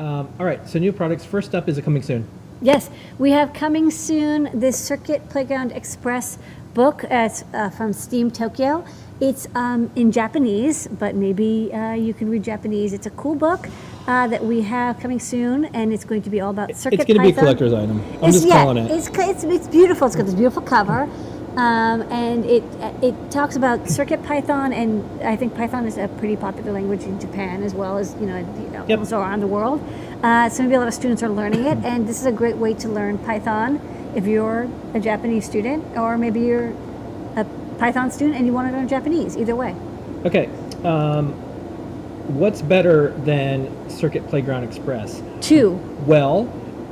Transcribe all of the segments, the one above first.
All right, so new products. First up is a coming soon. Yes, we have coming soon this Circuit Playground Express book from Steam Tokyo. It's in Japanese, but maybe you can read Japanese. It's a cool book that we have coming soon, and it's going to be all about CircuitPython. It's going to be a collector's item. I'm just calling it. It's beautiful. It's got this beautiful cover. And it talks about CircuitPython, and I think Python is a pretty popular language in Japan as well as Yep. also around the world. So maybe a lot of students are learning it, and this is a great way to learn Python if you're a Japanese student, or maybe you're a Python student and you want to learn Japanese. Either way. Okay. What's better than Circuit Playground Express? 2. Well,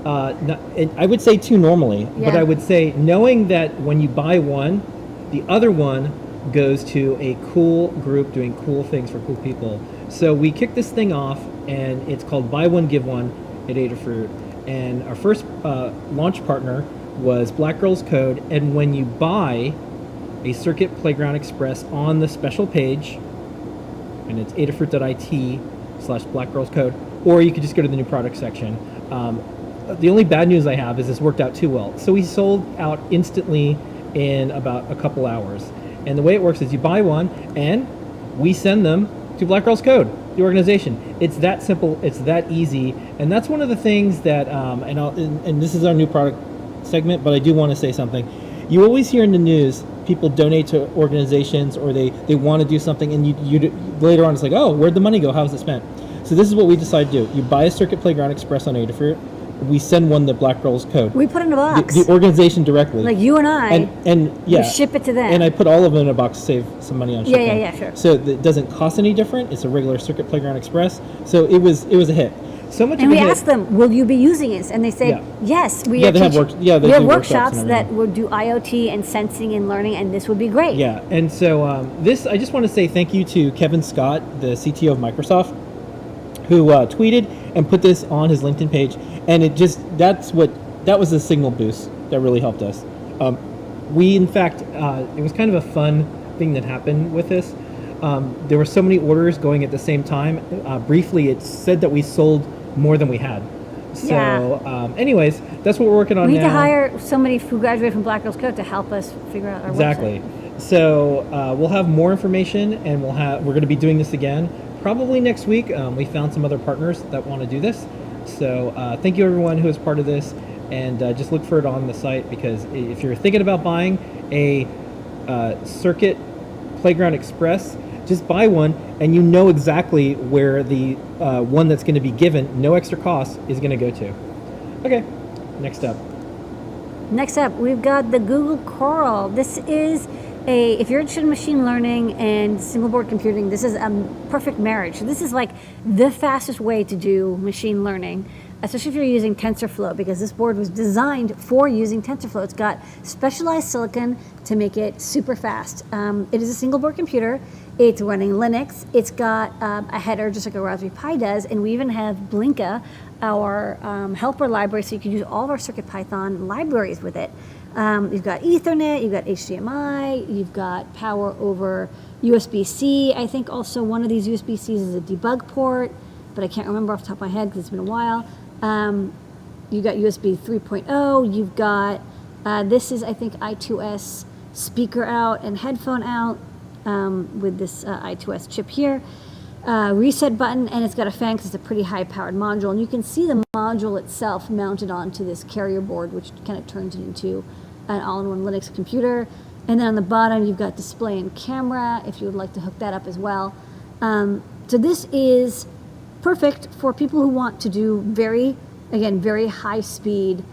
I would say 2 normally, but I would say knowing that when you buy one, the other one goes to a cool group doing cool things for cool people. So we kicked this thing off, and it's called Buy One, Give One at Adafruit. And our first launch partner was Black Girls Code. And when you buy a Circuit Playground Express on the special page, and it's adafruit.it/blackgirlscode, or you could just go to the new product section. The only bad news I have is this worked out too well. So we sold out instantly in about a couple hours. And the way it works is you buy one, and we send them to Black Girls Code, the organization. It's that simple. It's that easy. And that's one of the things that, and this is our new product segment, but I do want to say something. You always hear in the news people donate to organizations, or they want to do something, and you later on it's like, oh, where'd the money go? How was it spent? So this is what we decided to do. You buy a Circuit Playground Express on Adafruit. We send one to Black Girls Code. We put it in a box. The organization directly. Like you and I. And yeah. We ship it to them. And I put all of them in a box to save some money on shipping. Yeah, sure. So it doesn't cost any different. It's a regular Circuit Playground Express. So it was a hit. So much. And we asked them, "Will you be using this?" And they said, "Yes." We have workshops that would do IoT and sensing and learning, and this would be great. Yeah, and so I just want to say thank you to Kevin Scott, the CTO of Microsoft, who tweeted and put this on his LinkedIn page, and that was a signal boost that really helped us. We, in fact, it was kind of a fun thing that happened with this. There were so many orders going at the same time. Briefly, it said that we sold more than we had. So, anyways, that's what we're working on now. We need to hire somebody who graduated from Black Girls Code to help us figure out our website. So we'll have more information, and we're going to be doing this again probably next week. We found some other partners that want to do this. So thank you everyone who is part of this, and just look for it on the site, because if you're thinking about buying a Circuit Playground Express, just buy one, and you know exactly where the one that's going to be given, no extra cost, is going to go to. Okay, next up. Next up, we've got the Google Coral. This is if you're interested in machine learning and single board computing, this is a perfect marriage. This is like the fastest way to do machine learning, especially if you're using TensorFlow, because this board was designed for using TensorFlow. It's got specialized silicon to make it super fast. It is a single board computer. It's running Linux. It's got a header just like a Raspberry Pi does, and we even have Blinka, our helper library, so you can use all of our CircuitPython libraries with it. You've got Ethernet, you've got HDMI, you've got power over USB-C. I think also one of these USB-Cs is a debug port, but I can't remember off the top of my head because it's been a while. You've got USB 3.0. You've got, this is, I think, I2S speaker out and headphone out with this I2S chip here. Reset button, and it's got a fan because it's a pretty high-powered module. And you can see the module itself mounted onto this carrier board, which kind of turns it into an all-in-one Linux computer. And then on the bottom, you've got display and camera, if you would like to hook that up as well. So this is perfect for people who want to do very high-speed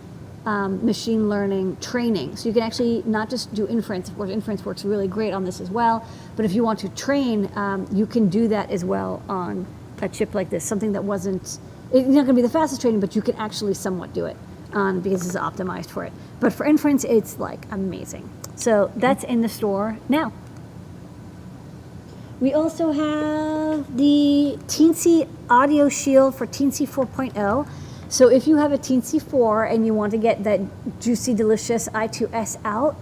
machine learning training. So you can actually not just do inference. Of course, inference works really great on this as well. But if you want to train, you can do that as well on a chip like this. Something that it's not going to be the fastest training, but you can actually somewhat do it because it's optimized for it. But for inference, it's like amazing. So that's in the store now. We also have the Teensy Audio Shield for Teensy 4.0. So if you have a Teensy 4 and you want to get that juicy, delicious I2S out,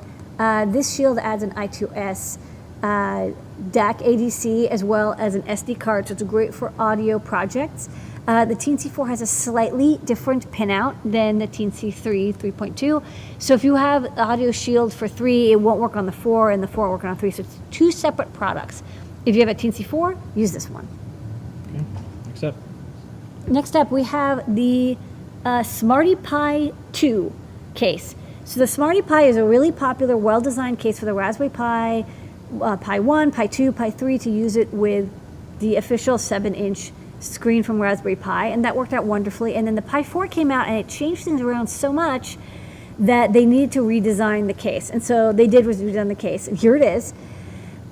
this shield adds an I2S DAC ADC as well as an SD card, so it's great for audio projects. The Teensy 4 has a slightly different pinout than the Teensy 3 3.2. So if you have Audio Shield for 3, it won't work on the 4, and the 4 won't work on 3. So it's 2 separate products. If you have a Teensy 4, use this one. Okay. Next up, we have the SmartiPi 2 case. So the SmartiPi is a really popular, well-designed case for the Raspberry Pi, Pi 1, Pi 2, Pi 3 to use it with the official 7-inch screen from Raspberry Pi, and that worked out wonderfully. And then the Pi 4 came out, and it changed things around so much that they needed to redesign the case. And so they did was redesign the case, and here it is.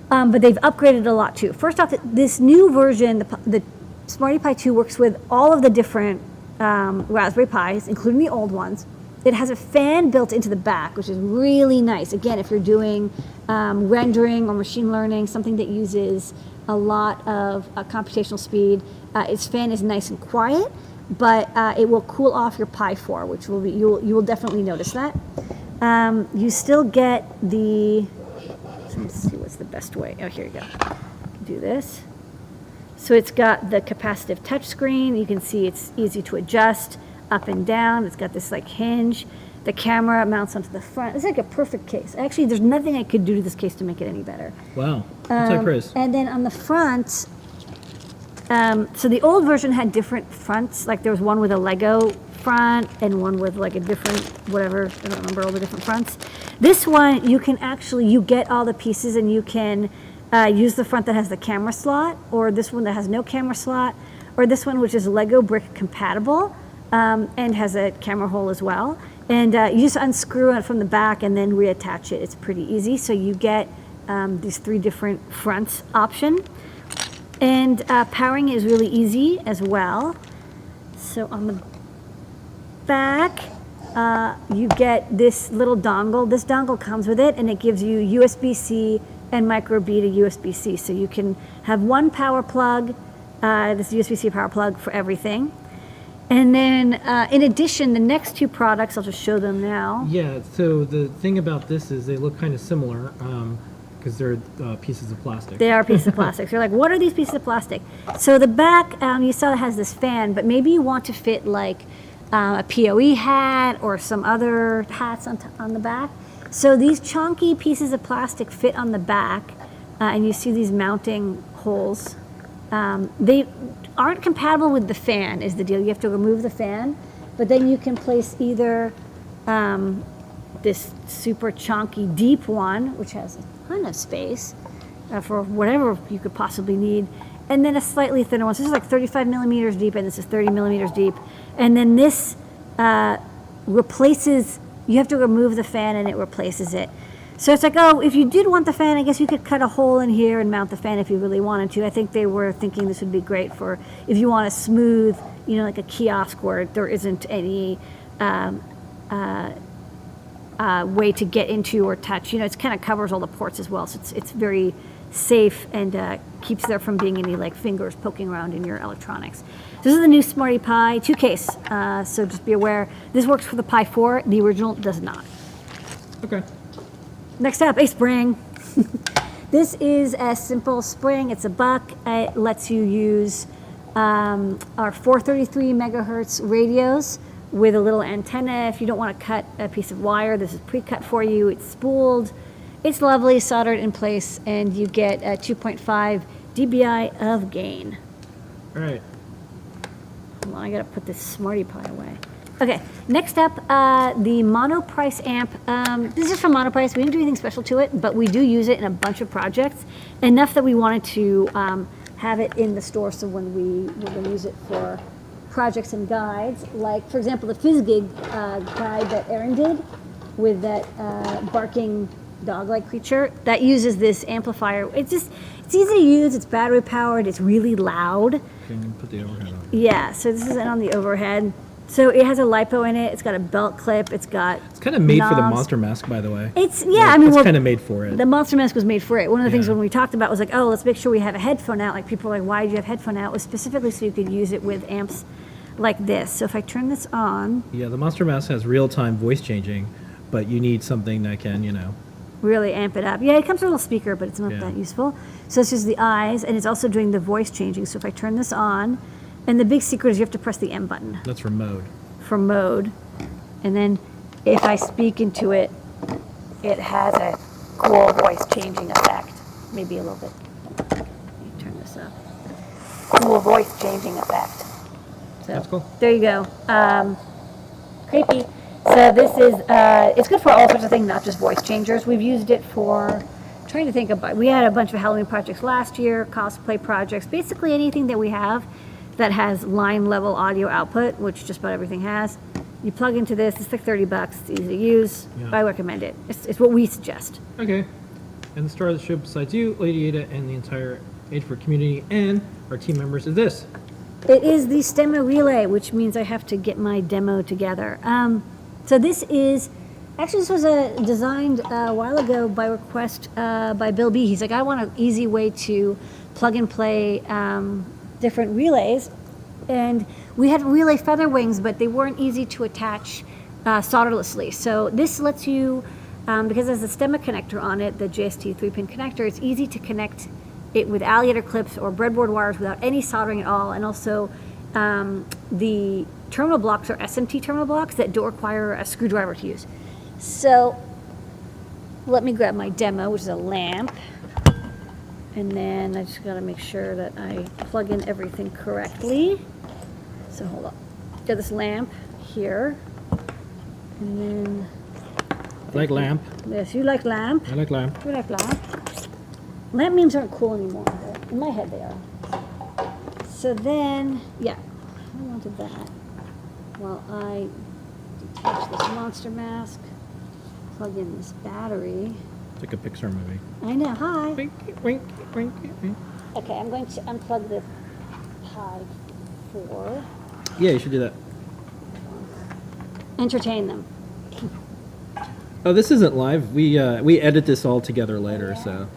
But they've upgraded a lot too. First off, this new version, the SmartiPi 2 works with all of the different Raspberry Pis, including the old ones. It has a fan built into the back, which is really nice. Again, if you're doing rendering or machine learning, something that uses a lot of computational speed, its fan is nice and quiet, but it will cool off your Pi 4, which will be, you will definitely notice that. You still get the, let's see what's the best way. Oh, here you go. Do this. So it's got the capacitive touchscreen. You can see it's easy to adjust up and down. It's got this like hinge. The camera mounts onto the front. It's like a perfect case. Actually, there's nothing I could do to this case to make it any better. Wow. That's high praise. And then on the front, so the old version had different fronts. Like there was one with a Lego front and one with like a different whatever. I don't remember all the different fronts. This one, you can actually, you get all the pieces and you can use the front that has the camera slot, or this one that has no camera slot, or this one which is Lego brick compatible. And has a camera hole as well. And you just unscrew it from the back and then reattach it. It's pretty easy. So you get these 3 different fronts option. And powering is really easy as well. So on the back, you get this little dongle. This dongle comes with it, and it gives you USB-C and micro B to USB-C. So you can have one power plug, this USB-C power plug for everything. And then, in addition, the next 2 products, I'll just show them now. Yeah, so the thing about this is they look kind of similar because they're pieces of plastic. They are pieces of plastic. So you're like, what are these pieces of plastic? So the back, you saw it has this fan, but maybe you want to fit like a PoE hat or some other hats on the back. So these chunky pieces of plastic fit on the back, and you see these mounting holes. They aren't compatible with the fan is the deal. You have to remove the fan, but then you can place either this super chunky deep one, which has a ton of space for whatever you could possibly need, and then a slightly thinner one. So this is like 35 millimeters deep, and this is 30 millimeters deep. And then this replaces, you have to remove the fan and it replaces it. So it's like, oh, if you did want the fan, I guess you could cut a hole in here and mount the fan if you really wanted to. I think they were thinking this would be great for if you want a smooth, you know, like a kiosk where there isn't any way to get into or touch. You know, it kind of covers all the ports as well. So it's very safe and keeps there from being any like fingers poking around in your electronics. This is the new SmartiPi 2 case. So just be aware, this works for the Pi 4. The original does not. Okay. Next up, a spring. This is a simple spring. It's $1. It lets you use our 433 megahertz radios with a little antenna. If you don't want to cut a piece of wire, this is pre-cut for you. It's spooled. It's lovely, soldered in place, and you get a 2.5 dBi of gain. All right. Hold on, I gotta put this SmartiPi away. Okay, next up, the Monoprice amp. This is from Monoprice. We didn't do anything special to it, but we do use it in a bunch of projects, enough that we wanted to have it in the store so when we're going to use it for projects and guides. Like, for example, the FizzGig guide that Erin did with that barking dog-like creature, that uses this amplifier. It's easy to use, it's battery powered, it's really loud. Can you put the overhead on? Yeah, so this is on the overhead. So it has a LiPo in it. It's got a belt clip. It's got kind of made knobs. for the Monster Mask, by the way. It's it's kind of made for it. The Monster Mask was made for it. One of the things Yeah. when we talked about was like, oh, let's make sure we have a headphone out. Like people were like, why do you have headphone out? It was specifically so you could use it with amps like this. So if I turn this on, Yeah, the Monster Mask has real-time voice changing, but you need something that can, really amp it up. Yeah, it comes with a little speaker, but it's not Yeah. that useful. So it's just the eyes, and it's also doing the voice changing. So if I turn this on, And the big secret is you have to press the M button That's for mode. for mode. And then if I speak into it, it has a cool voice changing effect. Maybe a little bit. Let me turn this up. Cool voice changing effect. So, That's cool. there you go. Creepy. So this is, it's good for all sorts of things, not just voice changers. We've used it for, trying to think about, we had a bunch of Halloween projects last year, cosplay projects, basically anything that we have that has line level audio output, which just about everything has. You plug into this, it's like $30, it's easy to use. Yeah. I recommend it. It's what we suggest. Okay. And the star of the show besides you, Lady Ada, and the entire Adafruit community and our team members is this. It is the STEMMA relay, which means I have to get my demo together. So this is, actually this was designed a while ago by request by Bill B. He's like, I want an easy way to plug and play different relays. And we had relay feather wings, but they weren't easy to attach solderlessly. So this lets you, because there's a STEMMA connector on it, the JST 3-pin connector, it's easy to connect it with alligator clips or breadboard wires without any soldering at all. And also the terminal blocks are SMT terminal blocks that don't require a screwdriver to use. So let me grab my demo, which is a lamp. And then I just gotta make sure that I plug in everything correctly. So hold on. Got this lamp here. And then, I like lamp. yes, you like lamp. I like lamp. You like lamp. Lamp memes aren't cool anymore, but in my head they are. So then, yeah, I wanted that. While I detach this monster mask, plug in this battery. It's like a Pixar movie. I know, hi. Winky, winky, winky, winky. Okay, I'm going to unplug the Pi 4. Yeah, you should do that. Entertain them. Oh, this isn't live. We edit this all together later, so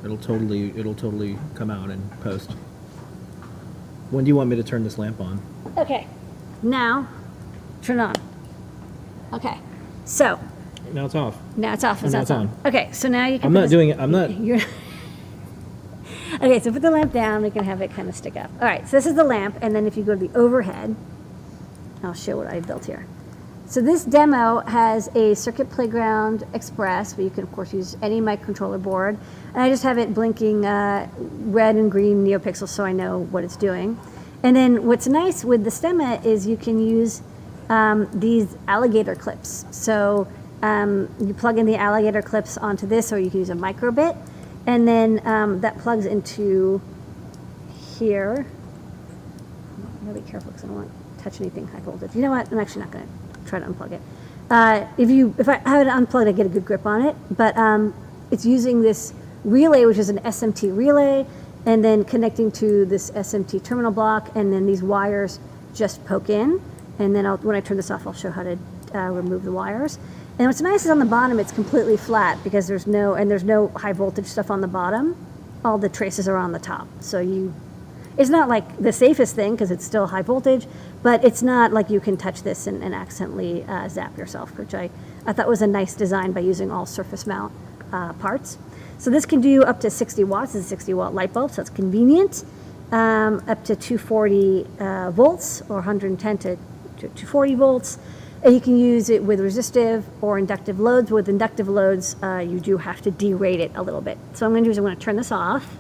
it'll totally come out in post. When do you want me to turn this lamp on? Okay, now turn on. Okay, so Now it's off. now it's off. Oh, now it's on. Okay, so now you can. I'm put not this- doing it. I'm not. You're okay, so put the lamp down. We can have it kind of stick up. All right, so this is the lamp, and then if you go to the overhead, I'll show what I built here. So this demo has a Circuit Playground Express, but you can of course use any microcontroller board. And I just have it blinking red and green neopixels so I know what it's doing. And then what's nice with the STEMMA is you can use these alligator clips. So you plug in the alligator clips onto this, or you can use a microbit. And then that plugs into here. I'm really careful because I don't want to touch anything high voltage. You know what? I'm actually not going to try to unplug it. If I have it unplugged, I get a good grip on it. But it's using this relay, which is an SMT relay, and then connecting to this SMT terminal block, and then these wires just poke in. And then when I turn this off, I'll show how to remove the wires. And what's nice is on the bottom, it's completely flat because there's no high voltage stuff on the bottom. All the traces are on the top. So it's not like the safest thing because it's still high voltage, but it's not like you can touch this and accidentally zap yourself, which I thought was a nice design by using all surface mount parts. So this can do up to 60 watts. It's a 60 watt light bulb, so it's convenient. Up to 240 volts or 110 to 240 volts. And you can use it with resistive or inductive loads. With inductive loads, you do have to derate it a little bit. So I'm going to turn this off,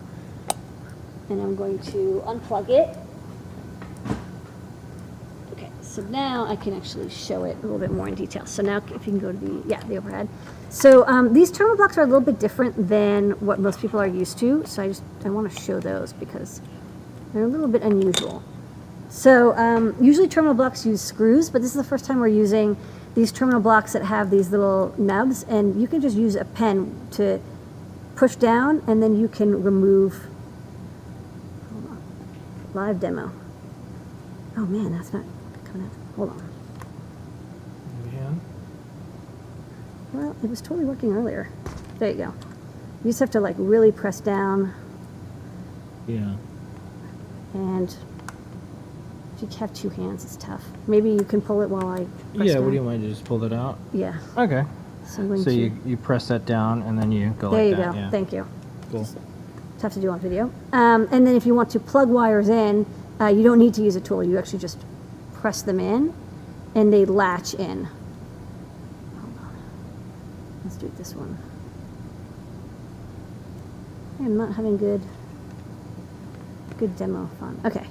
and I'm going to unplug it. Okay, so now I can actually show it a little bit more in detail. So now if you can go to the overhead. So these terminal blocks are a little bit different than what most people are used to. So I want to show those because they're a little bit unusual. So usually terminal blocks use screws, but this is the first time we're using these terminal blocks that have these little nubs, and you can just use a pen to push down, and then you can remove. Hold on. Live demo. Oh man, that's not coming out. Hold on. Well, it was totally working earlier. There you go. You just have to like really press down. Yeah. And if you have two hands, it's tough. Maybe you can pull it while I press Yeah, down. what do you want to just pull that out? Yeah. Okay. So I'm going So to... you press that down and then you go There like you that. go. Yeah. Thank you. Cool. Tough to do on video. And then if you want to plug wires in, You don't need to use a tool. You actually just press them in, and they latch in. Hold on. Let's do this one. I'm not having good demo fun. Okay.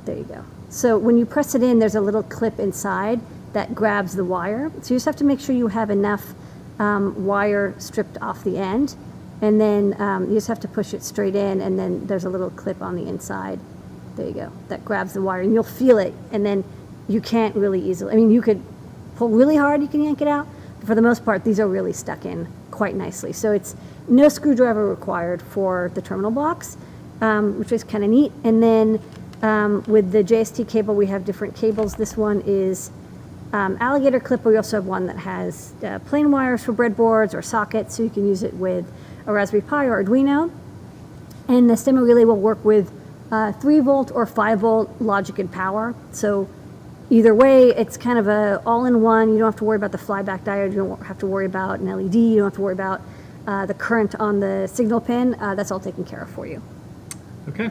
There you go. So when you press it in, there's a little clip inside that grabs the wire. So you just have to make sure you have enough wire stripped off the end. And then you just have to push it straight in, and then there's a little clip on the inside. There you go. That grabs the wire, and you'll feel it. And then you can't really easily, I mean, you could pull really hard, you can yank it out. But for the most part, these are really stuck in quite nicely. So it's no screwdriver required for the terminal blocks, which is kind of neat. And then with the JST cable, we have different cables. This one is alligator clip, but we also have one that has plain wires for breadboards or sockets, so you can use it with a Raspberry Pi or Arduino. And the STEMMA relay will work with 3-volt or 5-volt logic and power. So either way, it's kind of a all-in-one. You don't have to worry about the flyback diode. You don't have to worry about an LED. You don't have to worry about the current on the signal pin. That's all taken care of for you. Okay.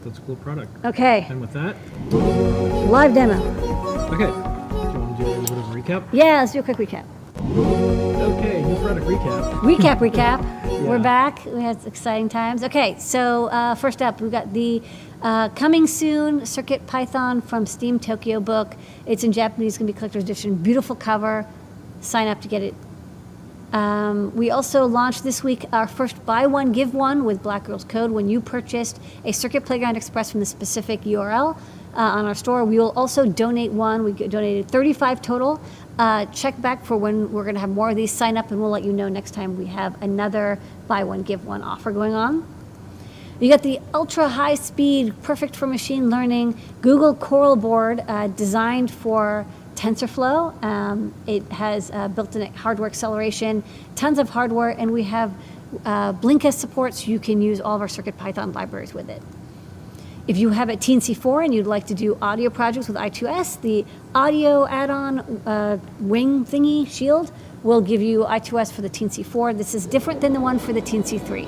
That's a cool product. Okay. And with that, Live demo. okay. Do you want to do a little bit of a recap? Yeah, let's do a quick recap. Okay, new product recap. Recap. Yeah. We're back. We had exciting times. Okay, so first up, we got the coming soon CircuitPython from Steam Tokyo book. It's in Japanese, going to be collector's edition. Beautiful cover. Sign up to get it. We also launched this week our first buy one, give one with Black Girls Code. When you purchased a Circuit Playground Express from the specific URL on our store, we will also donate one. We donated 35 total. Check back for when we're going to have more of these. Sign up and we'll let you know next time we have another buy one, give one offer going on. You got the ultra high speed, perfect for machine learning Google Coral board designed for TensorFlow. It has built-in hardware acceleration, tons of hardware, and we have Blinka support, so you can use all of our CircuitPython libraries with it. If you have a Teensy 4 and you'd like to do audio projects with I2S, the audio add-on wing thingy shield will give you I2S for the Teensy 4. This is different than the one for the Teensy 3.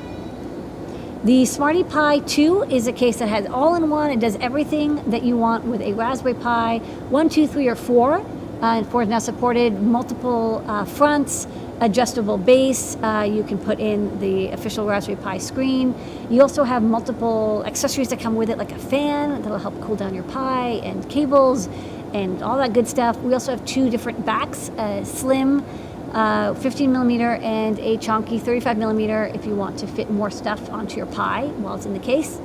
The SmartiPi 2 is a case that has all-in-one. It does everything that you want with a Raspberry Pi 1, 2, 3, or 4. And 4 is now supported. Multiple fronts, adjustable base. You can put in the official Raspberry Pi screen. You also have multiple accessories that come with it, like a fan that'll help cool down your Pi, and cables, and all that good stuff. We also have 2 different backs, slim 15 millimeter and a chonky 35 millimeter if you want to fit more stuff onto your Pi while it's in the case.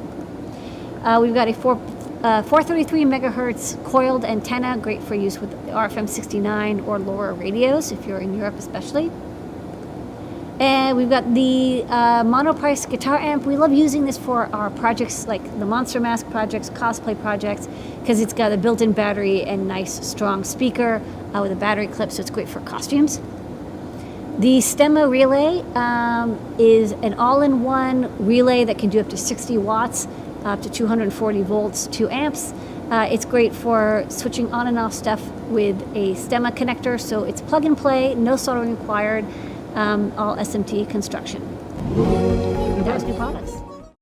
We've got a 433 megahertz coiled antenna, great for use with RFM69 or LoRa radios if you're in Europe especially. And we've got the Monoprice guitar amp. We love using this for our projects like the Monster Mask projects, cosplay projects, because it's got a built-in battery and nice strong speaker with a battery clip, so it's great for costumes. The STEMMA relay is an all-in-one relay that can do up to 60 watts, up to 240 volts, 2 amps. It's great for switching on and off stuff with a STEMMA connector, so it's plug and play, no soldering required, all SMT construction. There's new products.